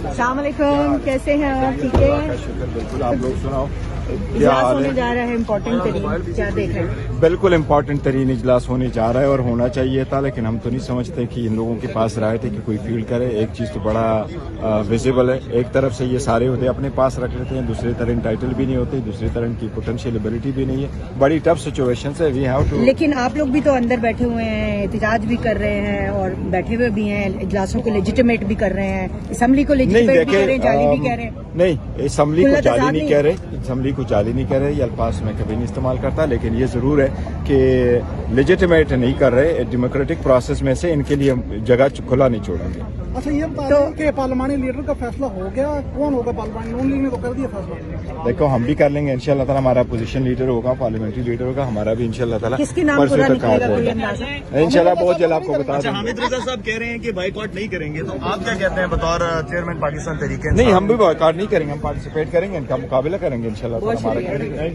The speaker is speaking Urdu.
السلام علیکم، کیسے ہیں آپ؟ ٹھیک ہے؟ شکر بالکل. آپ لوگ سناؤ کیا اجلاس حال ہونے ہے؟ جا رہا ہے امپورٹنٹ ترین، کیا دیکھ رہے ہیں؟ بالکل امپورٹنٹ ترین اجلاس ہونے جا رہا ہے اور ہونا چاہیے تھا، لیکن ہم تو نہیں سمجھتے کہ ان لوگوں کے پاس رائے تھے کہ کوئی فیلڈ کرے. ایک چیز تو بڑا ویزیبل ہے، ایک طرف سے یہ سارے عہدے اپنے پاس رکھ لیتے ہیں، دوسری طرح انٹائٹل بھی نہیں ہوتے، دوسری طرح ان کی پوٹینشیل ایبلٹی بھی نہیں ہے. بڑی ٹف سچویشن ہے. We have to. لیکن آپ لوگ بھی تو اندر بیٹھے ہوئے ہیں، احتجاج بھی کر رہے ہیں اور بیٹھے ہوئے بھی ہیں، اجلاسوں کو لیجیٹیمیٹ بھی کر رہے ہیں، اسمبلی کو لیجیٹیمیٹ بھی کر رہے ہیں، جعلی بھی کہہ رہے ہیں. نہیں، اسمبلی کو جعلی نہیں کہہ رہے، اسمبلی کو جعلی نہیں کہہ رہے. یہ الفاظ میں کبھی نہیں استعمال کرتا، لیکن یہ ضرور ہے کہ لیجیٹیمیٹ نہیں کر رہے. ڈیموکریٹک پروسیس میں سے ان کے لیے جگہ کھلا نہیں چھوڑیں گے. اچھا، یہ بتا کہ پارلیمانی لیڈر کا فیصلہ ہو گیا، کون ہوگا پارلیمانی؟ نون لیگ نے تو کر دیا فیصلہ. دیکھو ہم بھی کر لیں گے انشاءاللہ تعالیٰ. ہمارا اپوزیشن لیڈر ہوگا، پارلیمنٹری لیڈر ہوگا، ہمارا بھی انشاءاللہ تعالیٰ کس کے نام خدا نکلے گا کوئی اندازہ؟ انشاءاللہ بہت جلد آپ کو بتا دیں گے. حامد رضا صاحب کہہ رہے ہیں کہ بائیکاٹ نہیں کریں گے، تو آپ کیا کہتے ہیں بطور چیئرمین پاکستان تحریک انصاف؟ نہیں، ہم بھی بائیکاٹ نہیں کریں گے، ہم پارٹیسپیٹ کریں گے، ان کا مقابلہ کریں گے انشاءاللہ تعالیٰ. ہمارا